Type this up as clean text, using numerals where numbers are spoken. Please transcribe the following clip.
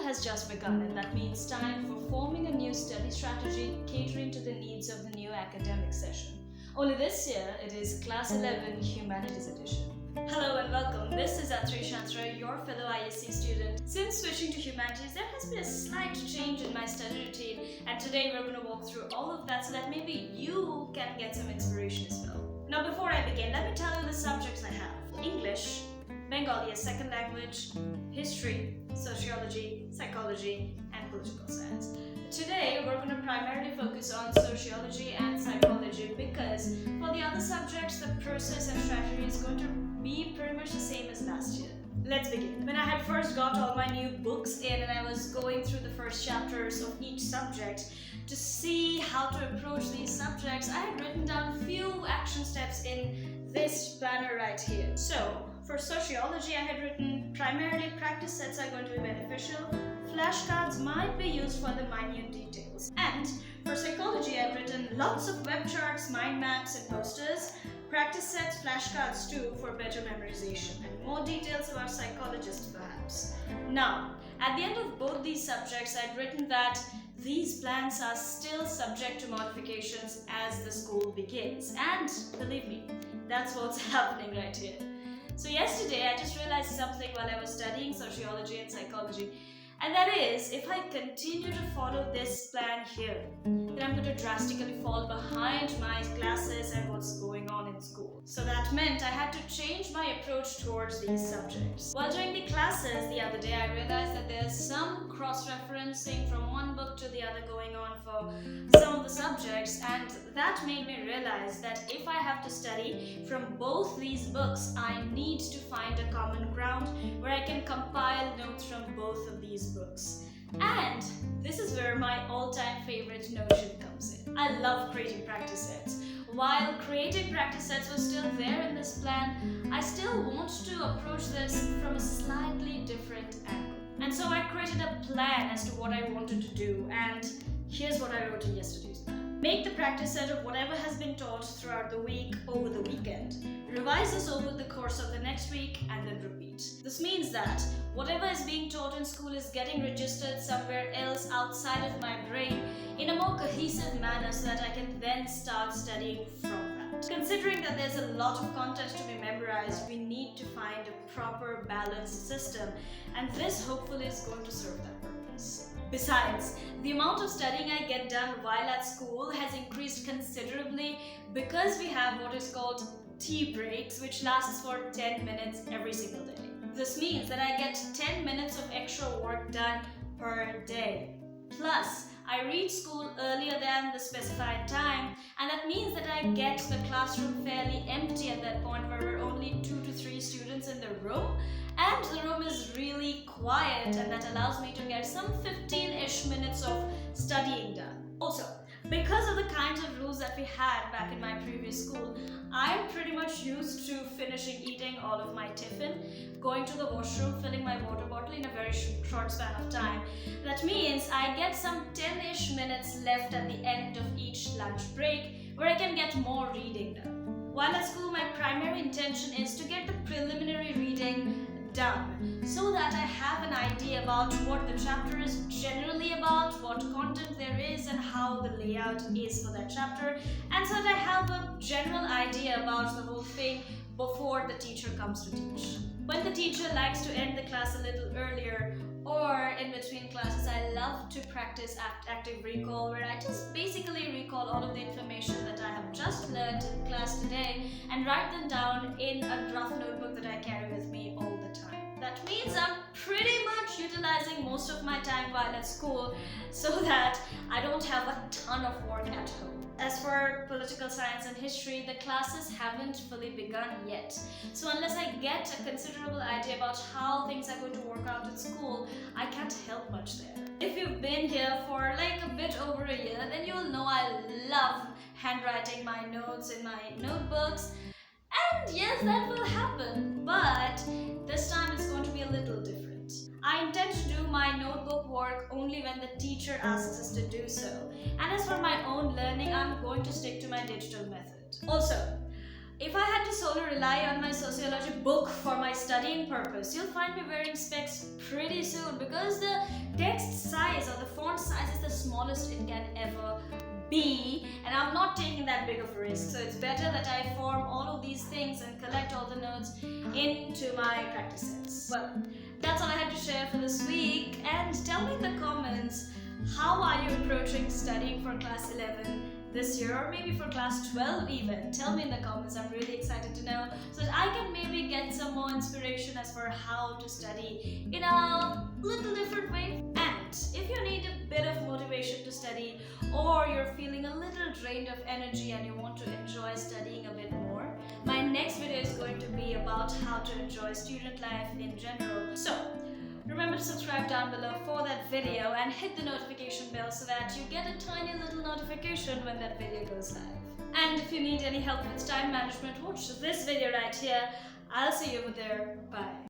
has just begun, and that means time for forming a new study strategy catering to the needs of the new academic session. Only this year, it is Class 11 Humanities Edition. Hello and welcome. This is Atri Chantra, your fellow ISC student. Since switching to humanities, there has been a slight change in my study routine, and today we're going to walk through all of that so that maybe you can get some inspiration as well. Now, before I begin, let me tell you the subjects I have: English, Bengali as second language, history, sociology, psychology, and political science. Today, we're going to primarily focus on sociology and psychology because for the other subjects, the process and strategy is going to be pretty much the same as last year. Let's begin. When I had first got all my new books in and I was going through the first chapters of each subject to see how to approach these subjects, I had written down a few action steps in this planner right here. So, for sociology, I had written primarily practice sets are going to be beneficial, flashcards might be used for the minute details. And for psychology, I've written lots of web charts, mind maps, and posters, practice sets, flashcards too for better memorization, and more details about psychologists perhaps. Now, at the end of both these subjects, I'd written that these plans are still subject to modifications as the school begins. And believe me, that's what's happening right here. So yesterday, I just realized something while I was studying sociology and psychology, and that is, if I continue to follow this plan here, then I'm going to drastically fall behind my classes and what's going on in school. So that meant I had to change my approach towards these subjects. While doing the classes the other day, I realized that there's some cross-referencing from one book to the other going on for some of the subjects, and that made me realize that if I have to study from both these books, I need to find a common ground where I can compile notes from both of these books. And this is where my all-time favorite Notion comes in. I love creating practice sets. While creating practice sets was still there in this plan, I still want to approach this from a slightly different angle. And so I created a plan as to what I wanted to do, and here's what I wrote in yesterday's plan. Make the practice set of whatever has been taught throughout the week over the weekend. Revise this over the course of the next week and then repeat. This means that whatever is being taught in school is getting registered somewhere else outside of my brain in a more cohesive manner so that I can then start studying from that. Considering that there's a lot of content to be memorized, we need to find a proper balanced system, and this hopefully is going to serve that purpose. Besides, the amount of studying I get done while at school has increased considerably because we have what is called tea breaks, which lasts for 10 minutes every single day. This means that I get 10 minutes of extra work done per day. Plus, I reach school earlier than the specified time, and that means that I get the classroom fairly empty at that point where we're only 2 to 3 students in the room, and the room is really quiet, and that allows me to get some 15-ish minutes of studying done. Also, because of the kinds of rules that we had back in my previous school, I'm pretty much used to finishing eating all of my tiffin, going to the washroom, filling my water bottle in a very short span of time. That means I get some 10-ish minutes left at the end of each lunch break where I can get more reading done. While at school, my primary intention is to get the preliminary reading done so that I have an idea about what the chapter is generally about, what content there is, and how the layout is for that chapter, and so that I have a general idea about the whole thing before the teacher comes to teach. When the teacher likes to end the class a little earlier or in between classes, I love to practice active recall, where I just basically recall all of the information that I have just learned in class today and write them down in a draft notebook that I carry with me all the time. That means I'm pretty much utilizing most of my time while at school so that I don't have a ton of work at home. As for political science and history, the classes haven't fully begun yet. So unless I get a considerable idea about how things are going to work out in school, I can't help much there. If you've been here for like a bit over a year, then you'll know I love handwriting my notes in my notebooks. And yes, that will happen, but this time it's going to be a little different. I intend to do my notebook work only when the teacher asks us to do so. And as for my own learning, I'm going to stick to my digital method. Also, if I had to solely rely on my sociology book for my studying purpose, you'll find me wearing specs pretty soon because the text size or the font size is the smallest it can ever be, and I'm not taking that big of a risk. So it's better that I form all of these things and collect all the notes into my practice sets. Well, that's all I had to share for this week, and tell me in the comments, how are you approaching studying for class 11 this year, or maybe for class 12 even? Tell me in the comments. I'm really excited to know, so that I can maybe get some more inspiration as for how to study in a little different way. And if you need a bit of motivation to study, or you're feeling a little drained of energy and you want to enjoy studying a bit more, my next video is going to be about how to enjoy student life in general. So remember to subscribe down below for that video and hit the notification bell so that you get a tiny little notification when that video goes live. And if you need any help with time management, watch this video right here. I'll see you over there. Bye.